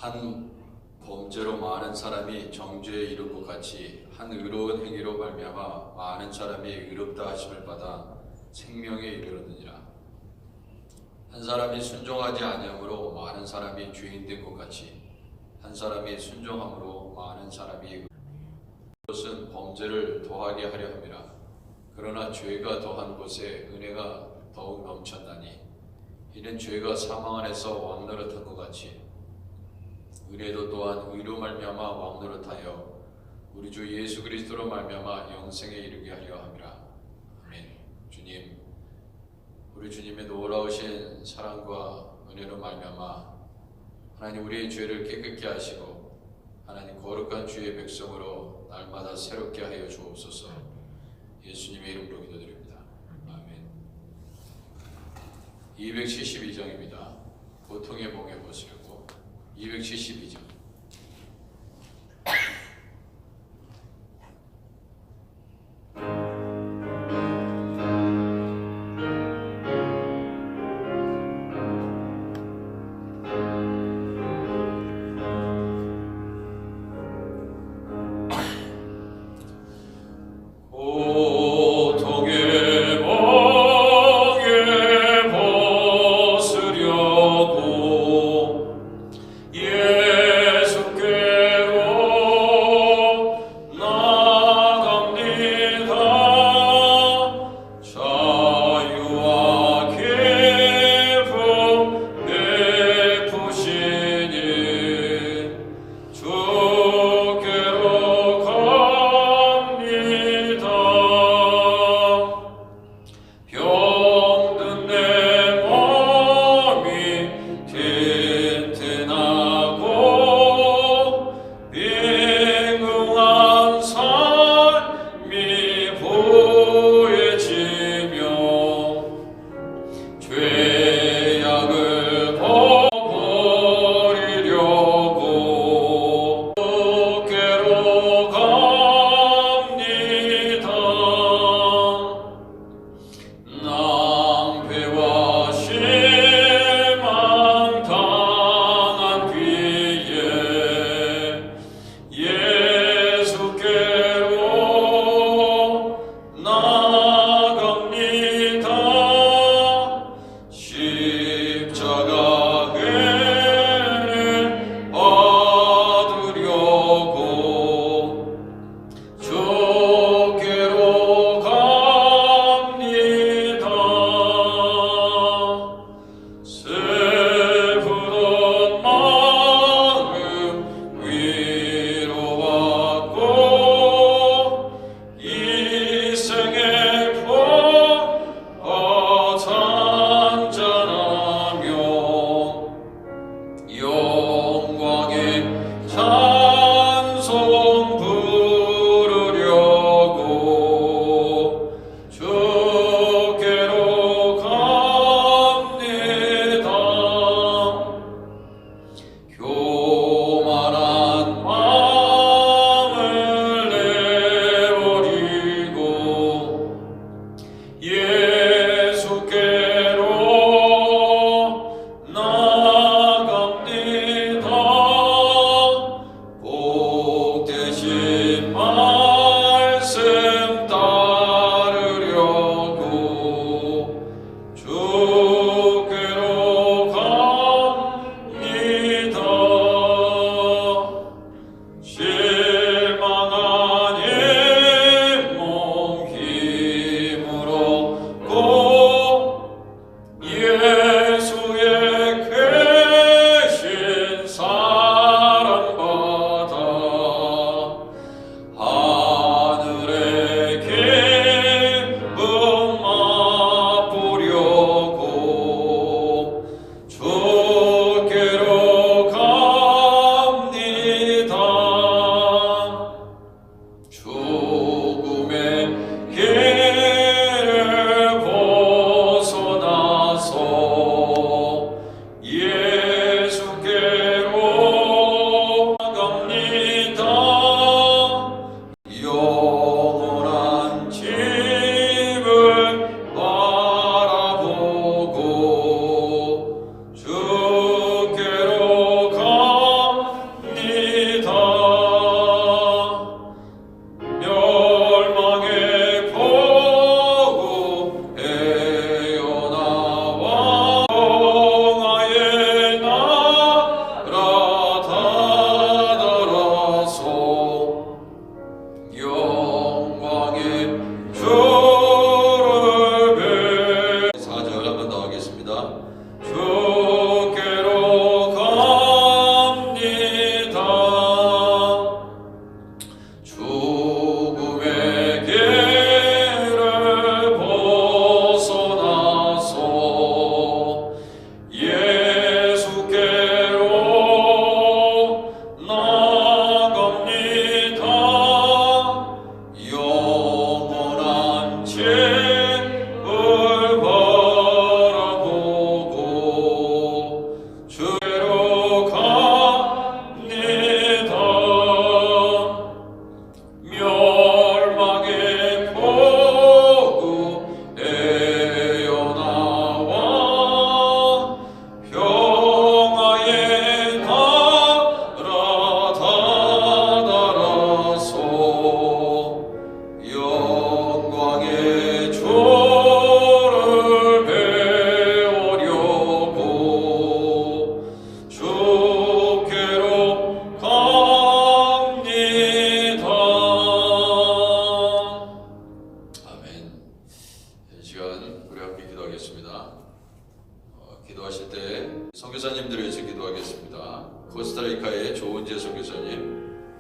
한 범죄로 많은 사람이 정죄에 이른 것 같이 한 의로운 행위로 말미암아 많은 사람이 의롭다 하심을 받아 생명에 이르렀느니라. 한 사람이 순종하지 아니함으로 많은 사람이 죄인 된 것 같이 한 사람이 순종함으로 많은 사람이 그것은 범죄를 더하게 하려 함이라. 그러나 죄가 더한 곳에 은혜가 더욱 넘쳤나니 이는 죄가 사망 안에서 왕노릇한 것 같이 은혜도 또한 의로 말미암아 왕노릇하여 우리 주 예수 그리스도로 말미암아 영생에 이르게 하려 함이라. 아멘. 주님, 우리 주님의 놀라우신 사랑과 은혜로 말미암아 하나님 우리의 죄를 깨끗게 하시고 하나님 거룩한 주의 백성으로 날마다 새롭게 하여 주옵소서. 예수님의 이름으로 기도드립니다. 아멘. 272장입니다. 고통의 몽에 보시려고 272장.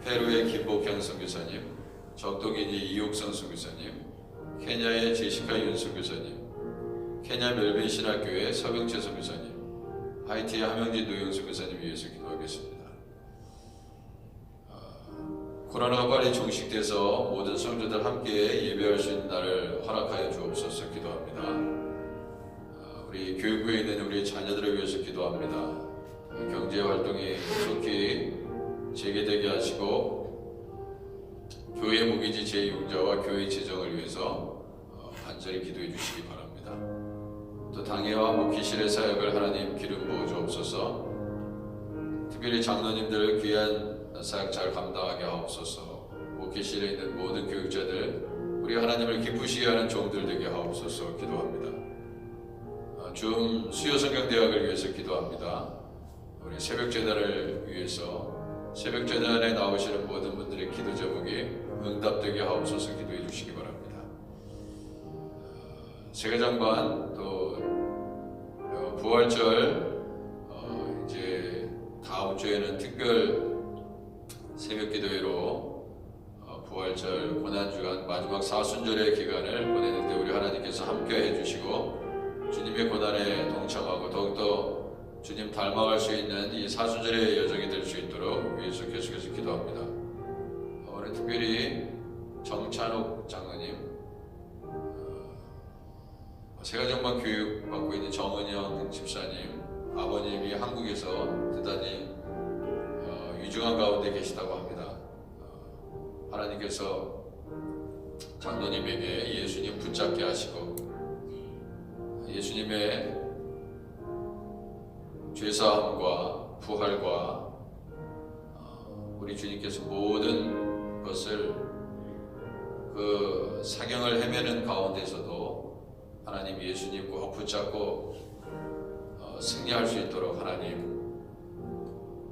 페루의 김복현 선교사님, 적도기니 이옥성 선교사님, 케냐의 제시카 윤 선교사님, 케냐 멜빈 신학교의 서병채 선교사님, 하이티의 함영진 노영 선교사님 위해서 기도하겠습니다. 코로나가 빨리 종식돼서 모든 성도들 함께 예배할 수 있는 날을 허락하여 주옵소서 기도합니다. 우리 교육부에 있는 우리 자녀들을 위해서 기도합니다. 경제 활동이 속히 재개되게 하시고 교회 목이지 제6자와 교회 재정을 위해서 간절히 기도해 주시기 바랍니다. 또 당회와 목회실의 사역을 하나님 기름 부어 주옵소서. 특별히 장로님들 귀한 사역 잘 감당하게 하옵소서. 목회실에 있는 모든 교육자들 우리 하나님을 기쁘시게 하는 종들 되게 하옵소서 기도합니다. 줌 수요성경대학을 위해서 기도합니다. 우리 새벽재단을 위해서 새벽재단에 나오시는 모든 분들의 기도 제목이 응답되게 하옵소서 기도해 주시기 바랍니다. 세계장반 또 부활절 이제 다음 주에는 특별 새벽 기도회로 부활절 고난주간 마지막 사순절의 기간을 보내는데 우리 하나님께서 함께 해주시고 주님의 고난에 동참하고 더욱더 주님 닮아갈 수 있는 이 사순절의 여정이 될 수 있도록 위해서 계속해서 기도합니다. 오늘 특별히 정찬욱 장로님, 세가정반 교육 받고 있는 정은영 집사님, 아버님이 한국에서 대단히 위중한 가운데 계시다고 합니다. 하나님께서 장로님에게 예수님 붙잡게 하시고 예수님의 죄사함과 부활과 우리 주님께서 모든 것을 그 사경을 헤매는 가운데서도 하나님 예수님 꼭 붙잡고 승리할 수 있도록 하나님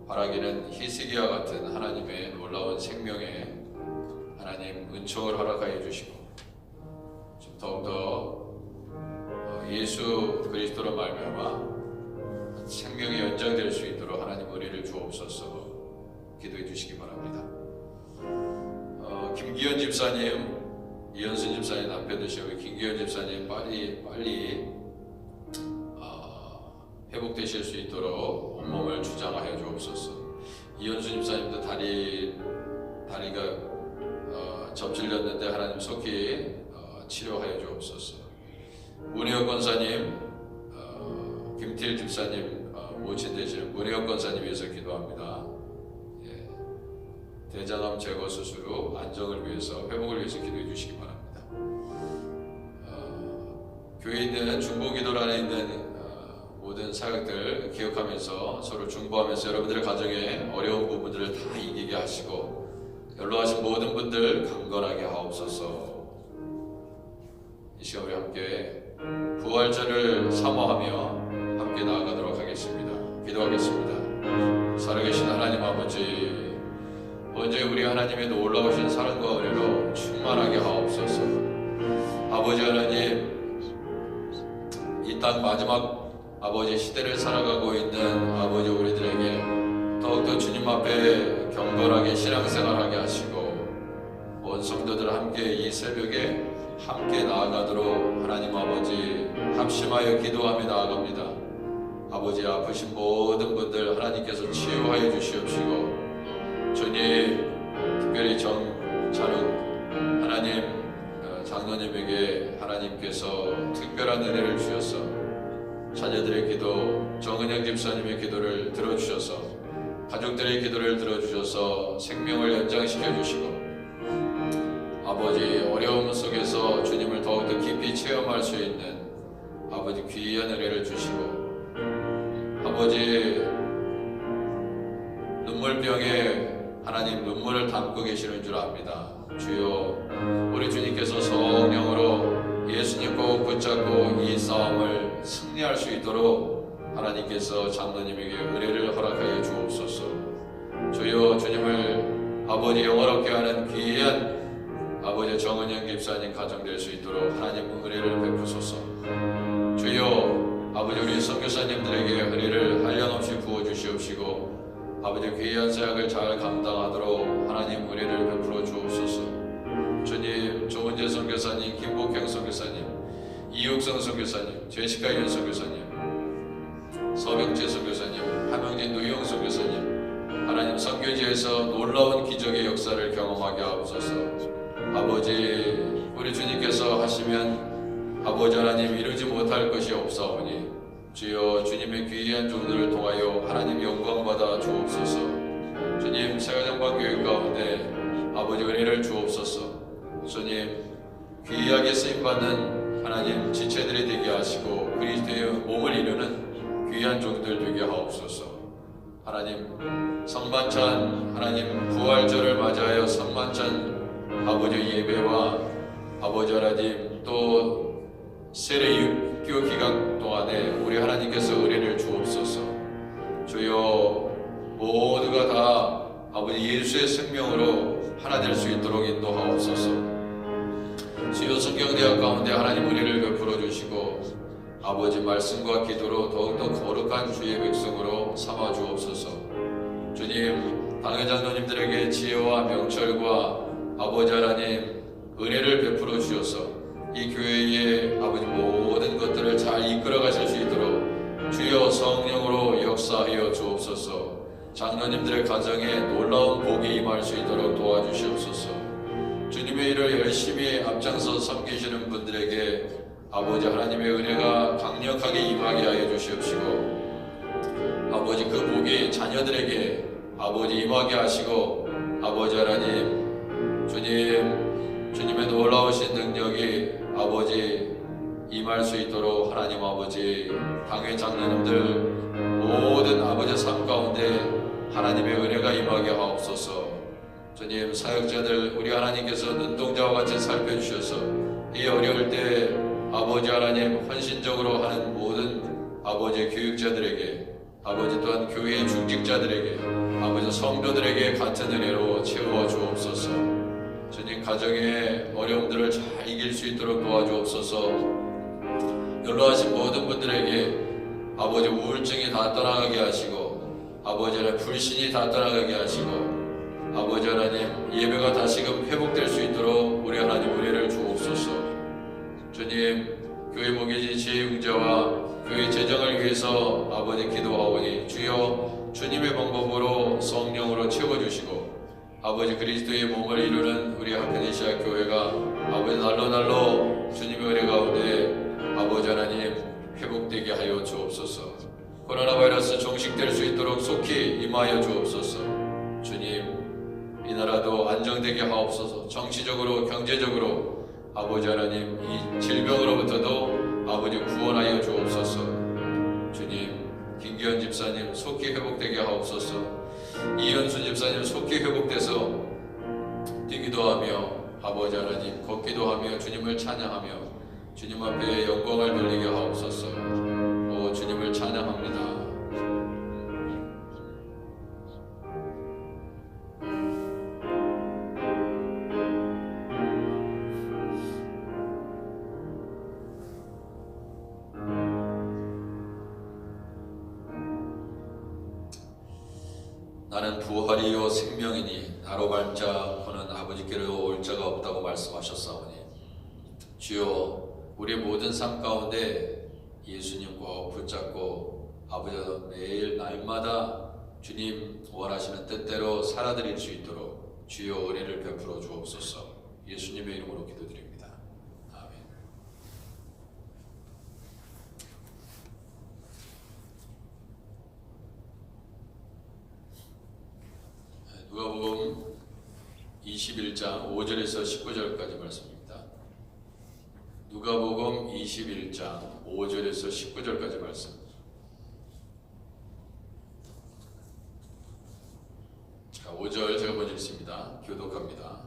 바라기는 히스기야 같은 하나님의 놀라운 생명에 하나님 은총을 허락하여 주시고 좀 더욱더 예수 그리스도로 말미암아 생명이 연장될 수 있도록 하나님 은혜를 주옵소서 기도해 주시기 바랍니다. 김기현 집사님, 이현순 집사님 남편 되시고 김기현 집사님 빨리 회복되실 수 있도록 온몸을 주장하여 주옵소서. 이현순 집사님도 다리가 접질렸는데 하나님 속히 치료하여 주옵소서. 문혜옥 권사님, 김틸 집사님 모친 되시는 문혜옥 권사님 위해서 기도합니다. 대장암 제거 수술 후 안정을 위해서 회복을 위해서 기도해 주시기 바랍니다. 교회에 있는 중보기도 안에 있는 모든 사역들 기억하면서 서로 중보하면서 여러분들의 가정에 어려운 부분들을 다 이기게 하시고 연로하신 모든 분들 강건하게 하옵소서. 이 시간 우리 함께 부활절을 사모하며 함께 나아가도록 하겠습니다. 기도하겠습니다. 살아계신 하나님 아버지, 언제 우리 하나님의 놀라우신 사랑과 은혜로 충만하게 하옵소서. 아버지 하나님, 이 땅 마지막 아버지 시대를 살아가고 있는 아버지 우리들에게 더욱더 주님 앞에 경건하게 신앙생활하게 하시고 온 성도들 함께 이 새벽에 함께 나아가도록 하나님 아버지 합심하여 기도하며 나아갑니다. 아버지 아프신 모든 분들 하나님께서 치유하여 주시옵시고 주님 특별히 정찬욱 하나님 장로님에게 하나님께서 특별한 은혜를 주셔서 자녀들의 기도, 정은영 집사님의 기도를 들어주셔서 가족들의 기도를 들어주셔서 생명을 연장시켜 주시고 아버지 어려움 속에서 주님을 더욱더 깊이 체험할 수 있는 아버지 귀한 은혜를 주시고 아버지 눈물병에 하나님 눈물을 담고 계시는 줄 압니다. 주여 우리 주님께서 성령으로 예수님 꼭 붙잡고 이 싸움을 승리할 수 있도록 하나님께서 장로님에게 은혜를 허락하여 주옵소서. 주여 주님을 아버지 영원롭게 하는 귀한 아버지 정은영 집사님 가정 될 수 있도록 하나님 은혜를 베푸소서. 주여 아버지 우리 선교사님들에게 은혜를 한량없이 부어주시옵시고 아버지 귀한 사역을 잘 감당하도록 하나님 제시카 이현 선교사님, 서병재 선교사님, 함영진 노희영 선교사님, 하나님 선교지에서 놀라운 기적의 역사를 경험하게 하옵소서. 아버지, 우리 주님께서 하시면 아버지 하나님 이루지 못할 것이 없사오니 주여 주님의 귀한 종들을 통하여 하나님 영광 받아 주옵소서. 주님 세가정방 교회 가운데 아버지 은혜를 주옵소서. 주님 귀하게 쓰임받는 하나님 지체들이 되게 하시고 그리스도의 몸을 이루는 귀한 종들 되게 하옵소서. 하나님 성만찬 하나님 부활절을 맞이하여 성만찬 아버지 예배와 아버지 하나님 또 세례 육교 기간 동안에 우리 하나님께서 은혜를 주옵소서. 주여 모두가 다 아버지 예수의 생명으로 하나 될 수 있도록 인도하옵소서. 주여 성경대학 가운데 하나님 은혜를 베풀어 주시고 아버지 말씀과 기도로 더욱더 거룩한 주의 백성으로 삼아 주옵소서. 주님 당회 장로님들에게 지혜와 명철과 아버지 하나님 은혜를 베풀어 주셔서 이 교회의 아버지 모든 것들을 잘 이끌어 가실 수 있도록 주여 성령으로 역사하여 주옵소서. 장로님들의 가정에 놀라운 복이 임할 수 있도록 도와주시옵소서. 주님의 일을 열심히 앞장서 섬기시는 분들에게 아버지 하나님의 은혜가 강력하게 임하게 하여 주시옵시고 아버지 그 복이 자녀들에게 아버지 임하게 하시고 아버지 하나님 주님의 놀라우신 능력이 아버지 임할 수 있도록 하나님 아버지 당회 장로님들 모든 아버지 삶 가운데 하나님의 은혜가 임하게 하옵소서. 주님 사역자들 우리 하나님께서 눈동자와 같이 살펴주셔서 이 어려울 때 아버지 하나님 헌신적으로 하는 모든 아버지 교육자들에게 아버지 또한 교회의 중직자들에게 아버지 성도들에게 같은 은혜로 채워 주옵소서. 주님 가정의 어려움들을 잘 이길 수 있도록 도와주옵소서. 연로하신 모든 분들에게 아버지 우울증이 다 떠나가게 하시고 아버지 하나님 불신이 다 떠나가게 하시고 아버지 하나님 예배가 다시금 회복될 수 있도록 우리 하나님 은혜를 주옵소서. 주님 교회 목회지 지혜응자와 교회 재정을 위해서 아버지 기도하오니 주여 주님의 방법으로 성령으로 채워주시고 아버지 그리스도의 몸을 이루는 우리 하크니시아 교회가 아버지 날로 주님의 은혜 가운데 아버지 하나님 회복되게 하여 주옵소서. 코로나 바이러스 종식될 수 있도록 속히 임하여 주옵소서. 주님 이 나라도 안정되게 하옵소서. 정치적으로 경제적으로 아버지 하나님 이 질병으로부터도 아버지 구원하여 주옵소서. 주님 김기현 집사님 속히 회복되게 하옵소서. 이현수 집사님 속히 회복돼서 뛰기도 하며 아버지 하나님 걷기도 하며 주님을 찬양하며 주님 앞에 영광을 돌리게 하옵소서. 오 주님을 찬양합니다. 나는 부활이요 생명이니 나로 말미암고는 아버지께로 올 자가 없다고 말씀하셨사오니 주여 우리 모든 삶 가운데 예수님 꼭 붙잡고 아버지와 매일 날마다 주님 원하시는 뜻대로 살아드릴 수 있도록 주여 은혜를 베풀어 주옵소서. 예수님의 이름으로 기도드립니다. 아멘. 누가복음 21장 5절에서 19절까지 말씀입니다. 누가복음 21장 5절에서 19절까지 말씀. 자, 5절 제가 먼저 읽습니다. 교독합니다.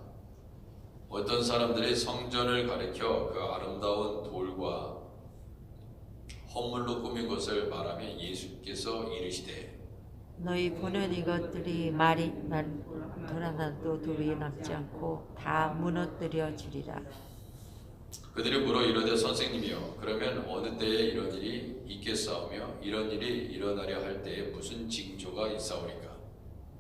어떤 사람들이 성전을 가리켜 그 아름다운 돌과 헌물로 꾸민 것을 말하며 예수께서 이르시되 너희 보는 이것들이 말이 돌아나도 돌이 남지 않고 다 무너뜨려 주리라. 그들이 물어 이르되 선생님이여 그러면 어느 때에 이런 일이 있겠사오며 이런 일이 일어나려 할 때에 무슨 징조가 있사오리까?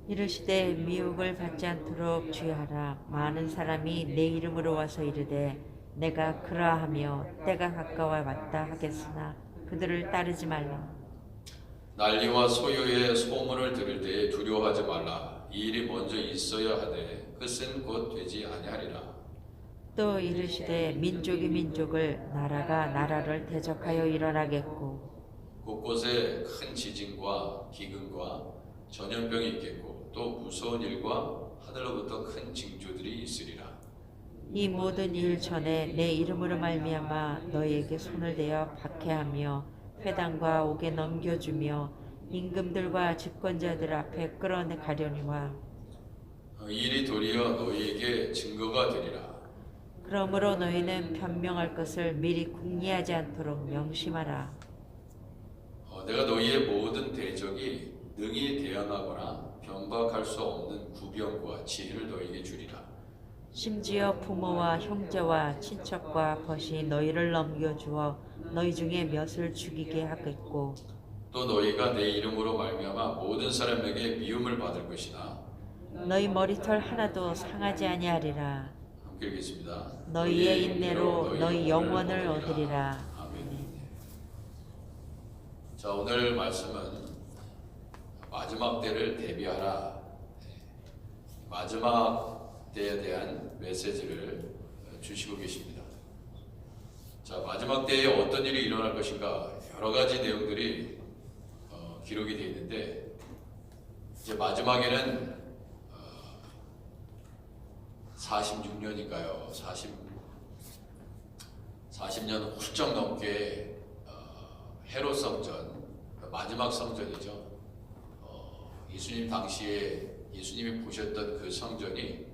이르시되 미혹을 받지 않도록 주의하라. 많은 사람이 내 이름으로 와서 이르되 내가 그러하며 때가 가까워 왔다 하겠으나 그들을 따르지 말라. 난리와 소요의 소문을 들을 때에 두려워하지 말라. 이 일이 먼저 있어야 하되 끝은 곧 되지 아니하리라. 또 이르시되 민족이 민족을 나라가 나라를 대적하여 일어나겠고 곳곳에 큰 지진과 기근과 전염병이 있겠고 또 무서운 일과 하늘로부터 큰 징조들이 있으리라. 이 모든 일 전에 내 이름으로 말미암아 너희에게 손을 대어 박해하며 회당과 옥에 넘겨주며 임금들과 집권자들 앞에 끌어가려니와 이 일이 도리어 너희에게 증거가 되리라. 그러므로 너희는 변명할 것을 미리 궁리하지 않도록 명심하라. 내가 너희의 모든 대적이 능히 대항하거나 변박할 수 없는 구병과 지혜를 너희에게 주리라. 심지어 부모와 형제와 친척과 벗이 너희를 넘겨주어 너희 중에 몇을 죽이게 하겠고 또 너희가 내 이름으로 말미암아 모든 사람에게 미움을 받을 것이나 너희 머리털 하나도 상하지 아니하리라. 함께 읽겠습니다. 너희의 인내로 너희 영원을 얻으리라. 아멘. 자, 오늘 말씀은 마지막 때를 대비하라. 마지막 때에 대한 메시지를 주시고 계십니다. 자, 마지막 때에 어떤 일이 일어날 것인가 여러 가지 내용들이 기록이 되어 있는데 이제 마지막에는 46년인가요? 40년 훌쩍 넘게 헤롯 성전, 마지막 성전이죠. 예수님 당시에 예수님이 보셨던 그 성전이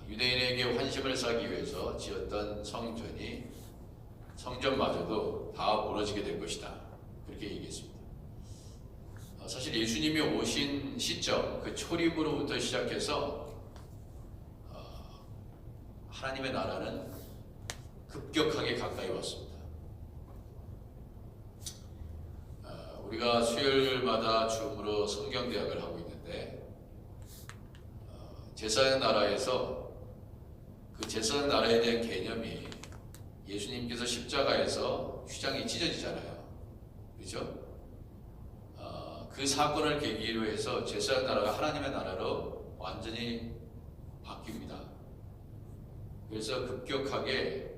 유대인에게 환심을 사기 위해서 지었던 성전마저도 다 무너지게 될 것이다. 그렇게 얘기했습니다. 사실 예수님이 오신 시점, 그 초림으로부터 시작해서 하나님의 나라는 급격하게 가까이 왔습니다. 우리가 수요일마다 줌으로 성경대학을 하고 있는데 제사장 나라에서 그 제사장 나라에 대한 개념이 예수님께서 십자가에서 휘장이 찢어지잖아요. 그렇죠? 그 사건을 계기로 해서 제사장 나라가 하나님의 나라로 완전히 바뀝니다. 그래서 급격하게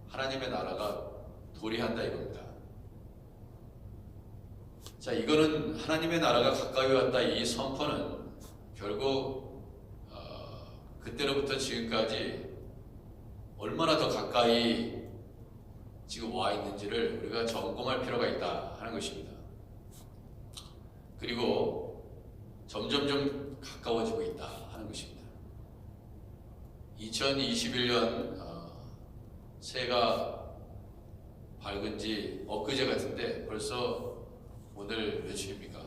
하나님의 나라가 도래한다 이겁니다. 자, 이거는 하나님의 나라가 가까이 왔다 이 선포는 결국 그때로부터 지금까지 얼마나 더 가까이 지금 와 있는지를 우리가 점검할 필요가 있다 하는 것입니다. 그리고 점점점 가까워지고 있다 하는 것입니다. 2021년 새해가 밝은 지 엊그제 같은데 벌써 오늘 며칠입니까?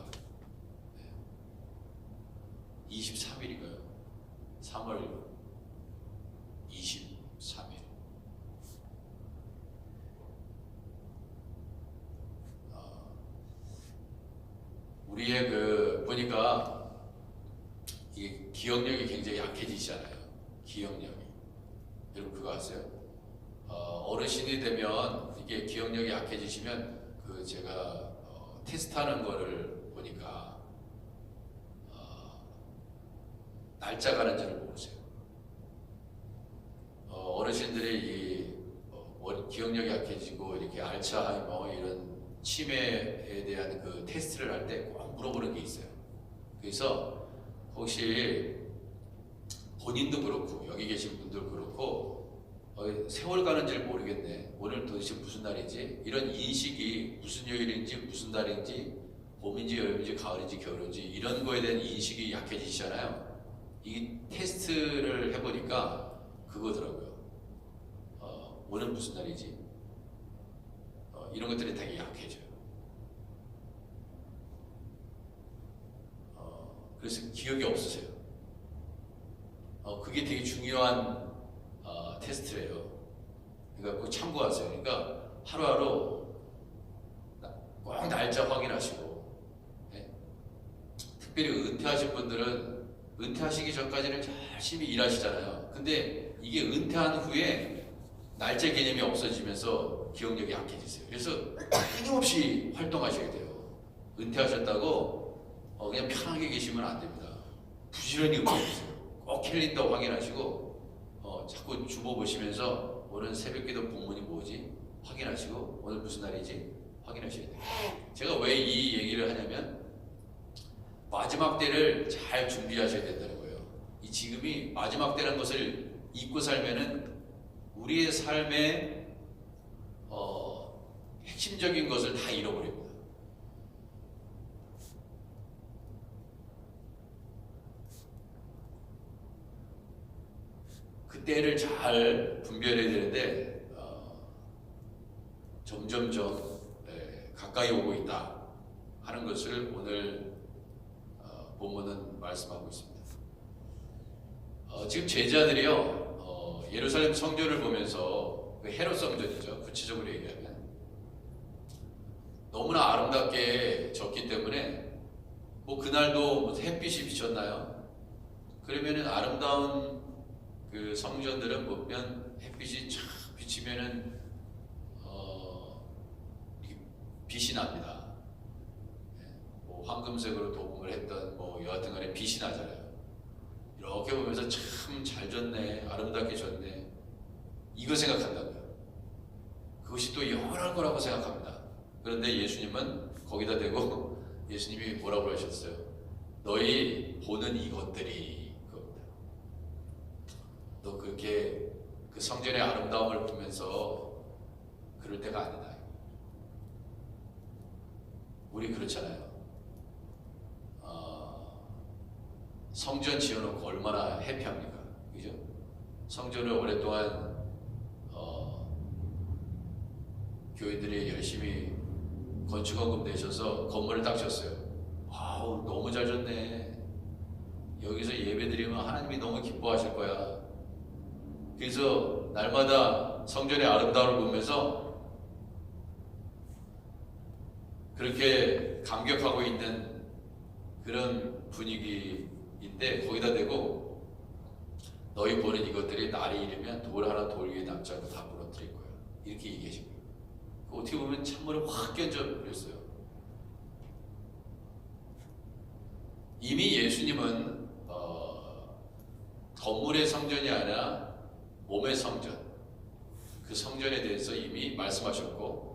23일인가요? 3월 23일. 우리의 보니까 이게 기억력이 굉장히 약해지잖아요. 기억력이. 여러분 그거 아세요? 어르신이 되면 이게 기억력이 약해지시면 제가 테스트하는 거를 보니까 날짜 가는지를 모르세요. 어르신들이 기억력이 약해지고 이렇게 알츠하이머 이런 치매에 대한 그 테스트를 할 때 꼭 물어보는 게 있어요. 그래서 혹시 본인도 그렇고 여기 계신 분들 그렇고 세월 가는 줄 모르겠네. 오늘 도대체 무슨 날이지? 이런 인식이 무슨 요일인지 무슨 달인지 봄인지 여름인지 가을인지 겨울인지 이런 거에 대한 인식이 약해지시잖아요. 이 테스트를 해보니까 그거더라고요. 오늘 무슨 날이지? 이런 것들이 되게 약해져요. 그래서 기억이 없으세요. 그게 되게 중요한 테스트예요. 그러니까 꼭 참고하세요. 그러니까 하루하루 꼭 날짜 확인하시고, 네? 특별히 은퇴하신 분들은 은퇴하시기 전까지는 열심히 일하시잖아요. 근데 이게 은퇴한 후에 날짜 개념이 없어지면서 기억력이 약해지세요. 그래서 끊임없이 활동하셔야 돼요. 은퇴하셨다고 그냥 편하게 계시면 안 됩니다. 부지런히 움직이세요. 꼭 캘린더 확인하시고 자꾸 주보 보시면서 오늘 새벽기도 본문이 뭐지? 확인하시고 오늘 무슨 날이지? 확인하셔야 돼요. 제가 왜 이 얘기를 하냐면 마지막 때를 잘 준비하셔야 된다는 거예요. 이 지금이 마지막 때라는 것을 잊고 살면은 우리의 삶의 핵심적인 것을 다 잃어버립니다. 그 때를 잘 분별해야 되는데 점점점 가까이 오고 있다 하는 것을 오늘 본문은 말씀하고 있습니다. 지금 제자들이요 예루살렘 성전을 보면서 그 헤롯 성전이죠. 구체적으로 얘기하면 너무나 아름답게 졌기 때문에 뭐 그날도 뭐 햇빛이 비쳤나요? 그러면은 아름다운 그 성전들은 보면 햇빛이 쫙 비치면은 빛이 납니다. 뭐 황금색으로 도금을 했던 뭐 여하튼간에 빛이 나잖아요. 이렇게 보면서 참 잘 졌네, 아름답게 졌네, 이거 생각한다고요. 그것이 또 영원할 거라고 생각합니다. 그런데 예수님은 거기다 대고 예수님이 뭐라고 하셨어요? 너희 보는 이것들이 그겁니다. 너 그렇게 그 성전의 아름다움을 보면서 그럴 때가 아니다. 우리 그렇잖아요. 성전 지어놓고 얼마나 해피합니까? 그죠? 성전을 오랫동안 교인들이 열심히 건축원금 내셔서 건물을 딱 졌어요. 와우, 너무 잘 졌네. 여기서 예배드리면 하나님이 너무 기뻐하실 거야. 그래서 날마다 성전의 아름다움을 보면서 그렇게 감격하고 있는 그런 분위기인데 거기다 대고 너희 보는 이것들이 날이 이르면 돌 하나 돌 위에 남지 않고 다 무너뜨릴 거야. 이렇게 얘기하신 거예요. 어떻게 보면 찬물을 확 끼얹어버렸어요. 이미 예수님은 건물의 성전이 아니라 몸의 성전, 그 성전에 대해서 이미 말씀하셨고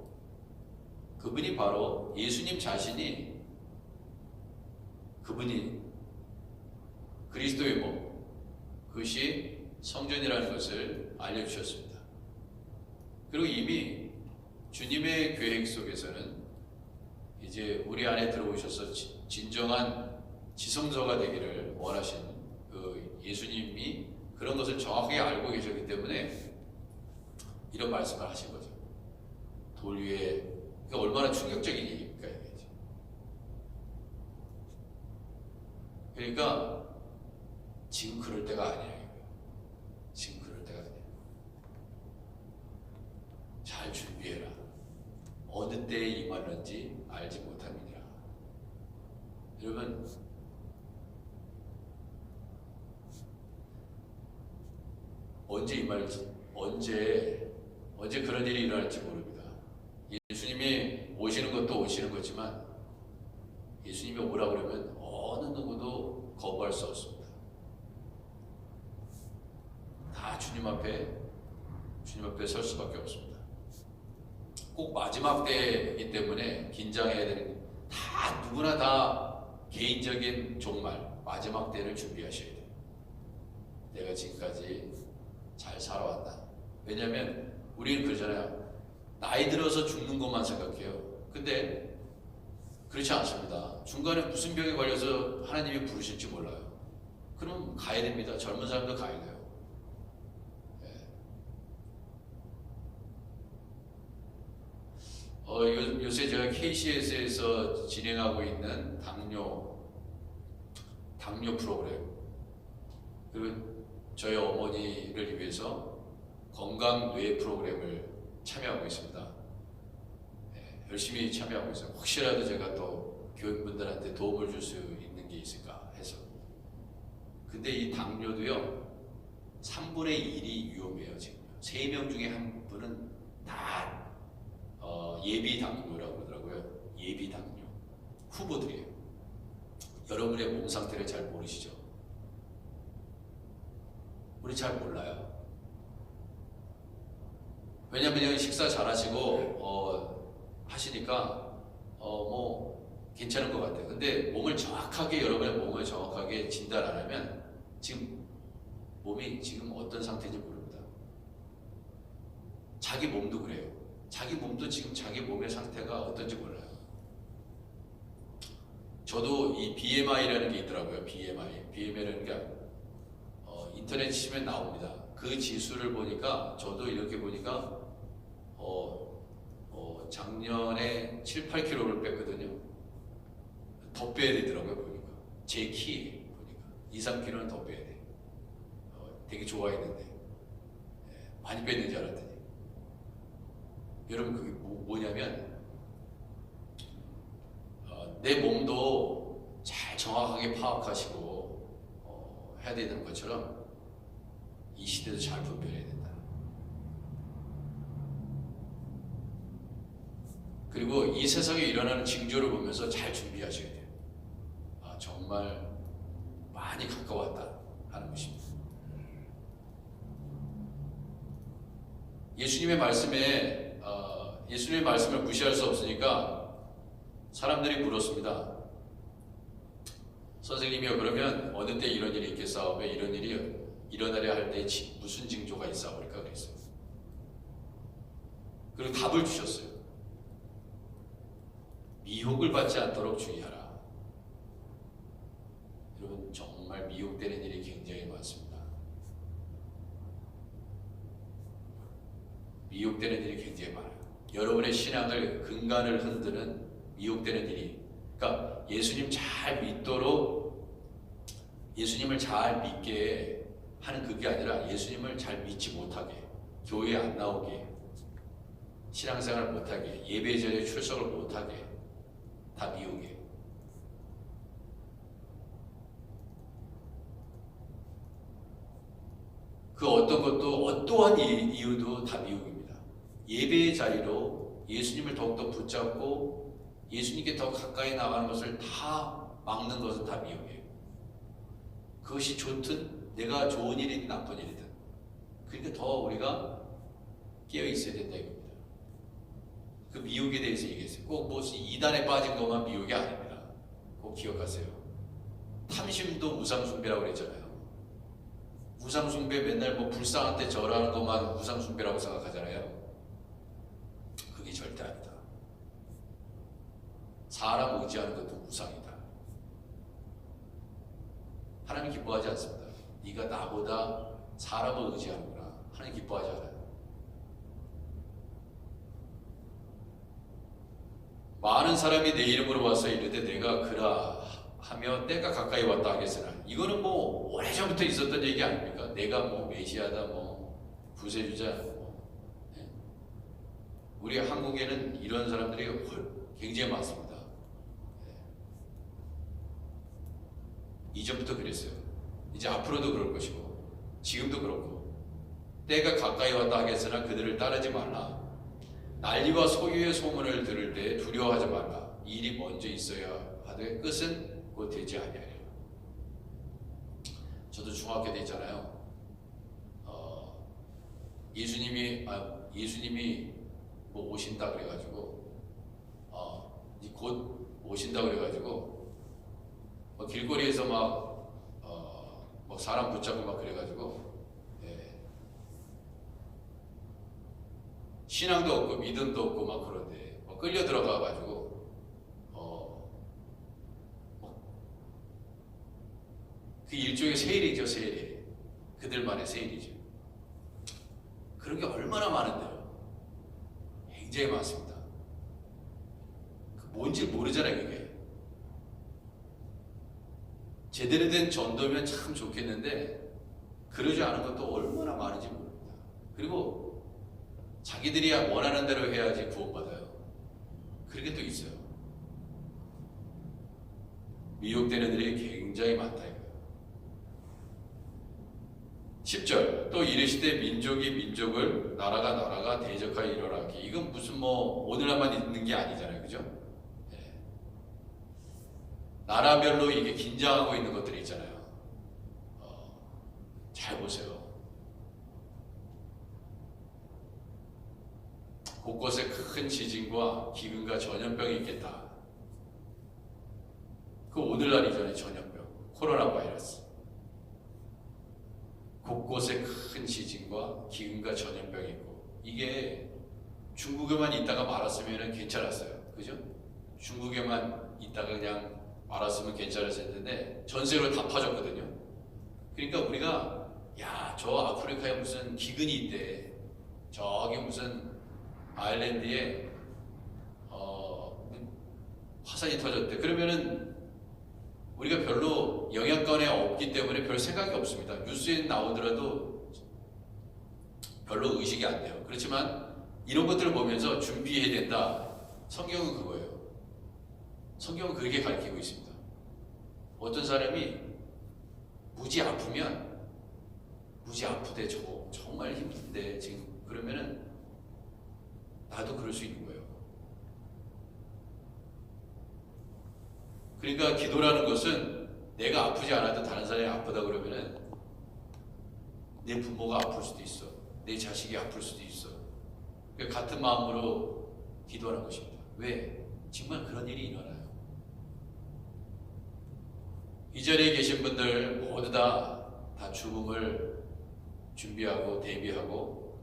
그분이 바로 예수님 자신이 그분이 그리스도의 몸, 그것이 성전이라는 것을 알려주셨습니다. 그리고 이미 주님의 계획 속에서는 이제 우리 안에 들어오셔서 진정한 지성소가 되기를 원하신 그 예수님이 그런 것을 정확하게 알고 계셨기 때문에 이런 말씀을 하신 거죠. 돌 위에, 그러니까 얼마나 충격적인 얘기입니까 이게. 그러니까 지금 그럴 때가 아니에요. 지금 그럴 때가 아니에요. 잘 준비해라. 어느 때에 임하는지 알지 못함이니라. 여러분, 언제 임할지, 언제 그런 일이 일어날지 모릅니다. 예수님이 오시는 것도 오시는 거지만 예수님이 오라 그러면 어느 누구도 거부할 수 없습니다. 다 주님 앞에 설 수밖에 없습니다. 꼭 마지막 때이기 때문에 긴장해야 되는, 다 누구나 다 개인적인 종말, 마지막 때를 준비하셔야 돼요. 내가 지금까지 잘 살아왔다. 왜냐하면 우리는 그러잖아요. 나이 들어서 죽는 것만 생각해요. 근데 그렇지 않습니다. 중간에 무슨 병에 걸려서 하나님이 부르실지 몰라요. 그럼 가야 됩니다. 젊은 사람도 가야 돼요. 요새 제가 KCS에서 진행하고 있는 당뇨 프로그램, 그리고 저희 어머니를 위해서 건강 뇌 프로그램을 참여하고 있습니다. 열심히 참여하고 있어요. 혹시라도 제가 또 교육분들한테 도움을 줄 수 있는 게 있을까 해서. 근데 이 당뇨도요, 3분의 1이 위험해요. 지금 3명 중에 한 분은 다 예비 당뇨라고 그러더라고요. 예비 당뇨 후보들이에요. 여러분의 몸 상태를 잘 모르시죠? 우리 잘 몰라요. 왜냐면 식사 잘 하시고 하시니까 뭐 괜찮은 것 같아요. 근데 몸을 정확하게 여러분의 몸을 정확하게 진단 안 하면 지금 몸이 지금 어떤 상태인지 모릅니다. 자기 몸도 그래요. 자기 몸도 지금 자기 몸의 상태가 어떤지 몰라요. 저도 이 BMI라는 게 있더라고요. BMI라는 게 인터넷 치면 나옵니다. 그 지수를 보니까 저도 이렇게 보니까 작년에 7, 8kg를 뺐거든요. 더 빼야 되더라고요. 보니까 제 키 보니까 2, 3kg는 더 빼야 돼. 되게 좋아했는데 많이 뺐는 줄 알았더니 여러분 그게 뭐냐면 내 몸도 잘 정확하게 파악하시고 해야 되는 것처럼 이 시대도 잘 분별해야 된다. 그리고 이 세상에 일어나는 징조를 보면서 잘 준비하셔야 돼요. 정말 많이 가까웠다 하는 것입니다. 예수님의 말씀을 무시할 수 없으니까 사람들이 물었습니다. 선생님이요, 그러면 어느 때 이런 일이 있겠사오며 이런 일이 일어나려 할 때 무슨 징조가 있사오리까 그랬어요. 그리고 답을 주셨어요. 미혹을 받지 않도록 주의하라. 여러분 정말 미혹되는 일이 굉장히 많습니다. 미혹되는 일이 굉장히 많아요. 여러분의 신앙을 근간을 흔드는 미혹되는 일이, 그러니까 예수님 잘 믿도록 예수님을 잘 믿게 하는 그게 아니라 예수님을 잘 믿지 못하게, 교회에 안 나오게, 신앙생활을 못하게, 예배 자리에 출석을 못하게, 다 미혹이에요. 그 어떤 것도 어떠한 이유도 다 미혹입니다. 예배의 자리로 예수님을 더욱더 붙잡고 예수님께 더 가까이 나가는 것을 다 막는 것은 다 미혹이에요. 그것이 좋든 내가 좋은 일이든 나쁜 일이든, 그러니까 더 우리가 깨어 있어야 된다 이겁니다. 그 미혹에 대해서 얘기했어요. 꼭 무슨 이단에 빠진 것만 미혹이 아닙니다. 꼭 기억하세요. 탐심도 우상숭배라고 그랬잖아요. 우상숭배 맨날 뭐 불쌍한 때 절하는 것만 우상숭배라고 생각하잖아요. 그게 절대 아니다. 사람 의지하는 것도 우상이다. 하나님 기뻐하지 않습니다. 네가 나보다 사람을 의지하는구나. 하나님 기뻐하지 않아요. 많은 사람이 내 이름으로 와서 이르되 내가 그라 하며 때가 가까이 왔다 하겠으나, 이거는 뭐 오래전부터 있었던 얘기 아닙니까? 내가 뭐 메시아다, 뭐 구세주자, 네? 우리 한국에는 이런 사람들이 굉장히 많습니다. 네. 이전부터 그랬어요. 이제 앞으로도 그럴 것이고 지금도 그렇고, 때가 가까이 왔다 하겠으나 그들을 따르지 말라. 난리와 소유의 소문을 들을 때 두려워하지 말라. 일이 먼저 있어야 하되 끝은 곧 되지 아니하리라. 저도 중학교 때 있잖아요. 예수님이 뭐 오신다 그래가지고 이제 곧 오신다 그래가지고 길거리에서 막 사람 붙잡고 막 그래가지고, 신앙도 없고 믿음도 없고 막 그런데 끌려 들어가가지고 그 일종의 세일이죠, 세일. 그들만의 세일이죠. 그런 게 얼마나 많은데요. 굉장히 많습니다. 뭔지 모르잖아요, 그게. 제대로 된 전도면 참 좋겠는데 그러지 않은 것도 얼마나 많은지 모릅니다. 그리고 자기들이 원하는 대로 해야지 구원받아요. 그런 게 또 있어요. 미혹되는 일이 굉장히 많다 이거예요. 10절 또 이르시되 민족이 민족을 나라가 나라가 대적하여 일어나게. 이건 무슨 뭐 오늘날만 있는 게 아니잖아요, 그죠? 예. 나라별로 이게 긴장하고 있는 것들이 있잖아요. 잘 보세요. 곳곳에 큰 지진과 기근과 전염병이 있겠다. 그 오늘날이잖아요, 전염병, 코로나 바이러스. 곳곳에 큰 지진과 기근과 전염병이 있고, 이게 중국에만 있다가 말았으면 괜찮았어요, 그죠? 중국에만 있다가 그냥 말았으면 괜찮았을 텐데 전 세계로 다 퍼졌거든요. 그러니까 우리가 야, 저 아프리카에 무슨 기근이 있대, 저기 무슨 아일랜드에 화산이 터졌대. 그러면은 우리가 별로 영향권에 없기 때문에 별 생각이 없습니다. 뉴스에 나오더라도 별로 의식이 안 돼요. 그렇지만 이런 것들을 보면서 준비해야 된다. 성경은 그거예요. 성경은 그렇게 가르치고 있습니다. 어떤 사람이 무지 아프면 무지 아프대, 저거 정말 힘든데 지금, 그러면은 나도 그럴 수 있는 거예요. 그러니까 기도라는 것은 내가 아프지 않아도 다른 사람이 아프다 그러면은 내 부모가 아플 수도 있어, 내 자식이 아플 수도 있어. 그러니까 같은 마음으로 기도하는 것입니다. 왜? 정말 그런 일이 일어나요. 이 자리에 계신 분들 모두 다 죽음을 준비하고 대비하고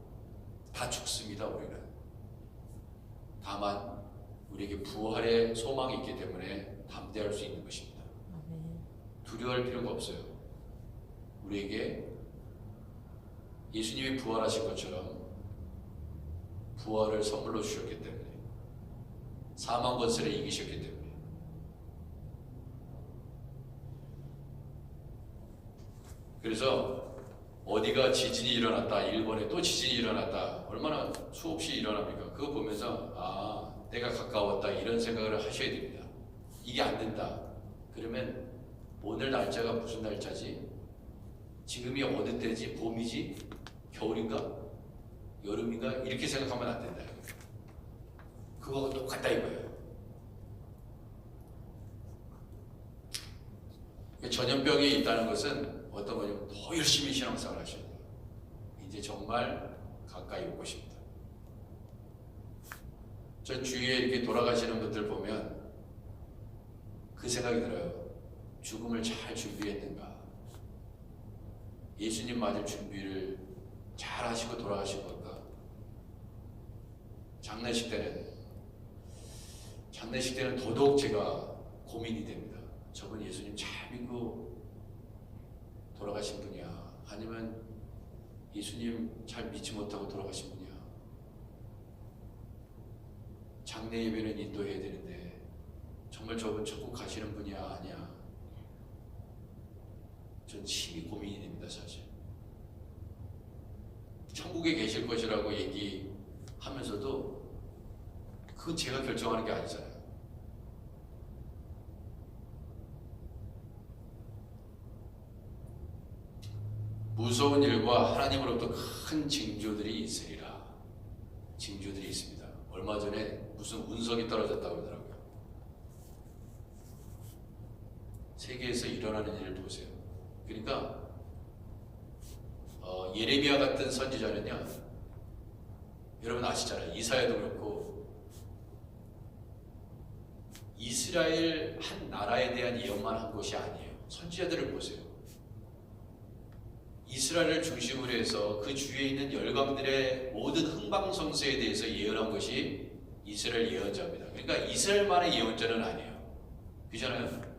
다 죽습니다. 우리는. 다만 우리에게 부활의 소망이 있기 때문에 담대할 수 있는 것입니다. 두려워할 필요가 없어요. 우리에게 예수님이 부활하신 것처럼 부활을 선물로 주셨기 때문에, 사망 권세를 이기셨기 때문에. 그래서 어디가 지진이 일어났다, 일본에 또 지진이 일어났다, 얼마나 수없이 일어납니까? 그거 보면서 아, 때가 가까웠다, 이런 생각을 하셔야 됩니다. 이게 안 된다 그러면 오늘 날짜가 무슨 날짜지? 지금이 어느 때지? 봄이지? 겨울인가? 여름인가? 이렇게 생각하면 안 된다. 그거 똑같다 이거예요. 전염병이 있다는 것은 어떤 거냐면 더 열심히 신앙생활 하셔야 돼요. 이제 정말 가까이 오고 싶다. 전 주위에 이렇게 돌아가시는 분들 보면 그 생각이 들어요. 죽음을 잘 준비했는가? 예수님 맞을 준비를 잘 하시고 돌아가신 건가? 장례식 때는 더더욱 제가 고민이 됩니다. 저분 예수님 잘 믿고 돌아가신 분이야? 아니면 예수님 잘 믿지 못하고 돌아가신 분이야? 장례 예배는 인도해야 되는데 정말 저분 천국 가시는 분이야? 아니야? 전 심히 고민이 됩니다, 사실. 천국에 계실 것이라고 얘기하면서도 그건 제가 결정하는 게 아니잖아요. 무서운 일과 하나님으로부터 큰 징조들이 있으리라. 징조들이 있습니다. 얼마 전에 무슨 운석이 떨어졌다고 그러더라고요. 세계에서 일어나는 일을 보세요. 그러니까 예레미야 같은 선지자는요, 여러분 아시잖아요. 이사야도 그렇고 이스라엘 한 나라에 대한 예언만 한 것이 아니에요. 선지자들을 보세요. 이스라엘을 중심으로 해서 그 주위에 있는 열강들의 모든 흥방성쇠에 대해서 예언한 것이 이스라엘 예언자입니다. 그러니까 이스라엘만의 예언자는 아니에요. 그잖아요.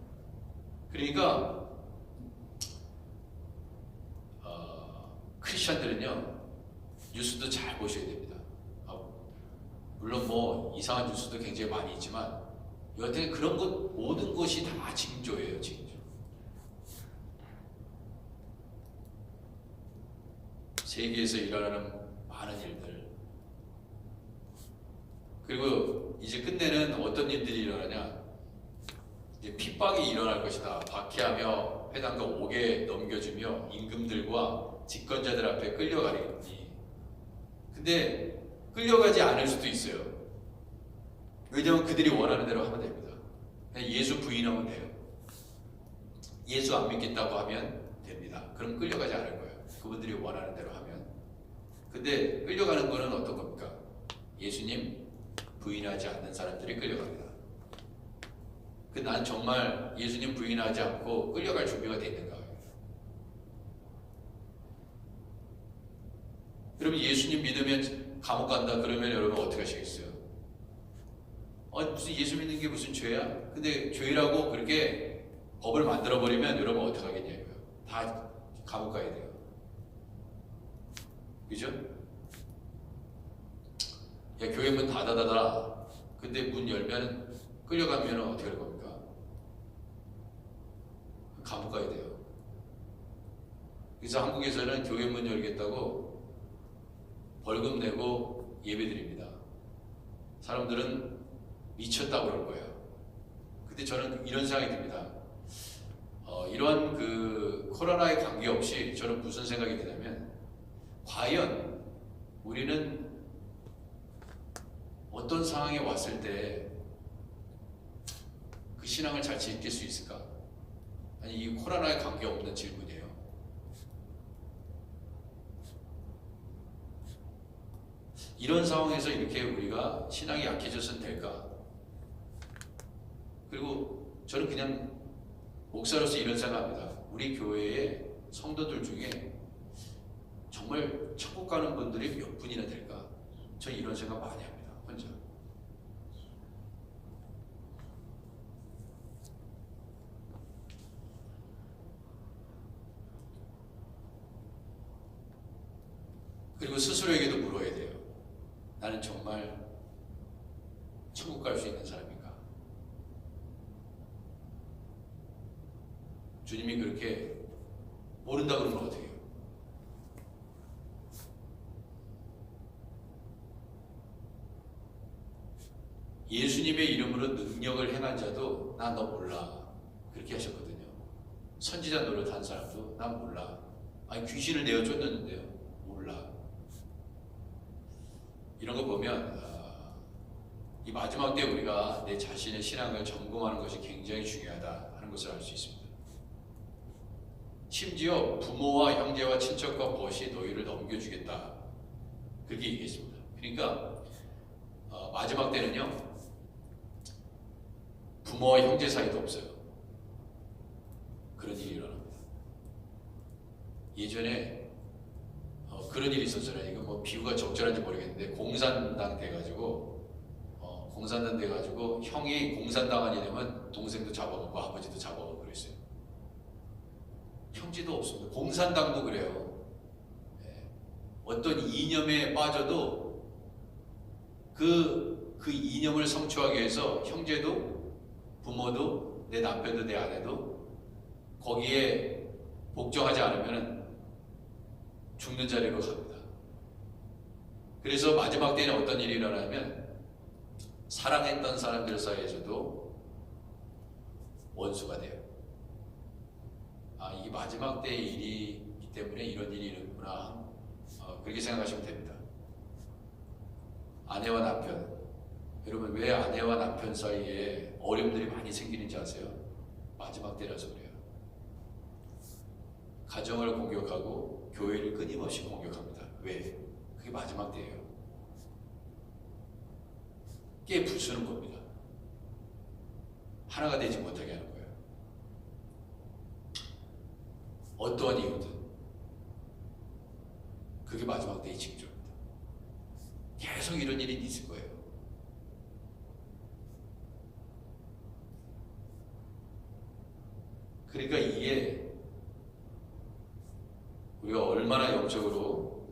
그러니까 크리스천들은요, 뉴스도 잘 보셔야 됩니다. 물론 뭐 이상한 뉴스도 굉장히 많이 있지만 여하튼 그런 것 모든 것이 다 징조예요. 징조. 세계에서 일어나는 많은 일들, 그리고 이제 끝내는 어떤 일들이 일어나냐, 이제 핍박이 일어날 것이다. 박해하며 회당과 옥에 넘겨주며 임금들과 집권자들 앞에 끌려가리니. 근데 끌려가지 않을 수도 있어요. 왜냐하면 그들이 원하는 대로 하면 됩니다. 그냥 예수 부인하면 돼요. 예수 안 믿겠다고 하면 됩니다. 그럼 끌려가지 않을 거예요. 그분들이 원하는 대로 하면. 근데 끌려가는 거는 어떤 겁니까? 예수님 부인하지 않는 사람들이 끌려갑니다. 난 정말 예수님 부인하지 않고 끌려갈 준비가 돼 있는가? 여러분 예수님 믿으면 감옥 간다 그러면 여러분 어떻게 하시겠어요? 무슨 예수 믿는 게 무슨 죄야? 근데 죄라고 그렇게 법을 만들어 버리면 여러분 어떻게 하겠냐고요? 다 감옥 가야 돼요. 그죠? 야, 교회 문 닫아달라. 근데 문 열면 끌려가면 어떻게 할 겁니까? 감옥 가야 돼요. 그래서 한국에서는 교회 문 열겠다고 벌금 내고 예배 드립니다. 사람들은 미쳤다고 그럴 거예요. 근데 저는 이런 생각이 듭니다. 이런 그 코로나에 관계없이 저는 무슨 생각이 드냐면 과연 우리는 어떤 상황에 왔을 때 그 신앙을 잘 지킬 수 있을까? 아니 이 코로나에 관계없는 질문이에요. 이런 상황에서 이렇게 우리가 신앙이 약해져서는 될까? 그리고 저는 그냥 목사로서 이런 생각합니다. 우리 교회의 성도들 중에 정말 천국 가는 분들이 몇 분이나 될까? 저는 이런 생각 많이 합니다. 혼자. 그리고 스스로에게도 물어야 돼요. 나는 정말 천국 갈 수 있는 사람인가? 주님이 그렇게 모른다 그러면 어떻게 해요? 예수님의 이름으로 능력을 행한 자도 난 너 몰라 그렇게 하셨거든요. 선지자 노릇한 사람도 난 몰라. 아니 귀신을 내어 쫓는데요 몰라. 이런 거 보면 이 마지막 때 우리가 내 자신의 신앙을 점검하는 것이 굉장히 중요하다 하는 것을 알 수 있습니다. 심지어 부모와 형제와 친척과 벗이 너희를 넘겨주겠다 그렇게 얘기했습니다. 그러니까 마지막 때는요 부모와 형제 사이도 없어요. 그런 일이 일어납니다. 예전에 그런 일이 있었잖아요. 이거 뭐 비유가 적절한지 모르겠는데 공산당 돼가지고 공산당 돼가지고 형이 공산당원이 되면 동생도 잡아먹고 아버지도 잡아먹고 그랬어요. 형제도 없습니다. 공산당도 그래요. 어떤 이념에 빠져도 그 이념을 성취하기 위해서 형제도 부모도 내 남편도 내 아내도 거기에 복종하지 않으면 죽는 자리로 갑니다. 그래서 마지막 때는 어떤 일이 일어나면 사랑했던 사람들 사이에서도 원수가 돼요. 이게 마지막 때의 일이기 때문에 이런 일이 일어나구나. 그렇게 생각하시면 됩니다. 아내와 남편. 여러분 왜 아내와 남편 사이에 어려움들이 많이 생기는지 아세요? 마지막 때라서 그래요. 가정을 공격하고 교회를 끊임없이 공격합니다. 왜? 그게 마지막 때예요. 깨 부수는 겁니다. 하나가 되지 못하게 하는 거예요. 어떠한 이유든 그게 마지막 때의 징조입니다. 계속 이런 일이 있을 거예요. 그러니까 이게 우리가 얼마나 영적으로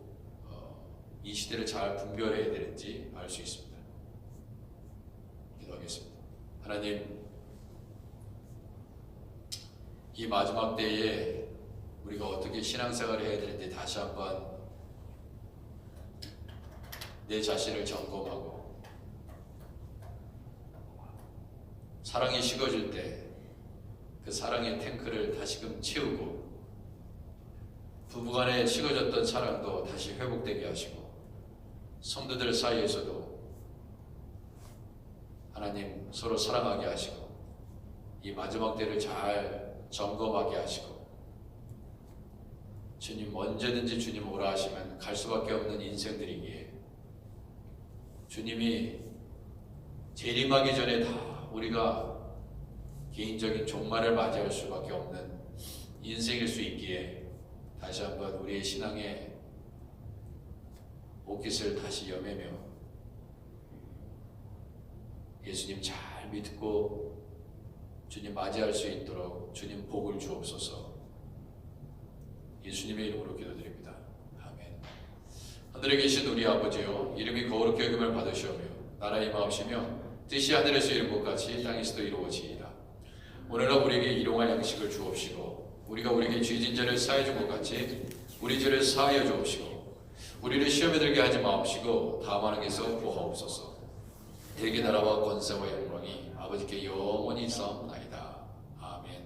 이 시대를 잘 분별해야 되는지 알 수 있습니다. 기도하겠습니다. 하나님, 이 마지막 때에 우리가 어떻게 신앙생활을 해야 되는지 다시 한번 내 자신을 점검하고 사랑이 식어질 때 그 사랑의 탱크를 다시금 채우고 부부간에 식어졌던 사랑도 다시 회복되게 하시고 성도들 사이에서도 하나님 서로 사랑하게 하시고 이 마지막 때를 잘 점검하게 하시고 주님 언제든지 주님 오라 하시면 갈 수밖에 없는 인생들이기에 주님이 재림하기 전에 다 우리가 개인적인 종말을 맞이할 수밖에 없는 인생일 수 있기에 다시 한번 우리의 신앙의 옷깃을 다시 여매며 예수님 잘 믿고 주님 맞이할 수 있도록 주님 복을 주옵소서. 예수님의 이름으로 기도드립니다. 아멘. 하늘에 계신 우리 아버지여, 이름이 거룩히 여김을 받으시오며 나라의 임하옵시며 뜻이 하늘에서 이룬 것 같이 땅에서도 이루어지이다. 오늘날 우리에게 일용할 양식을 주옵시고 우리가 우리에게 죄진 자를 사해 준 것 같이 우리 죄를 사하여 주옵시고 우리를 시험에 들게 하지 마옵시고 다만 하게서 구하옵소서. 대개 나라와 권세와 영광이 아버지께 영원히 있사옵나이다. 아멘.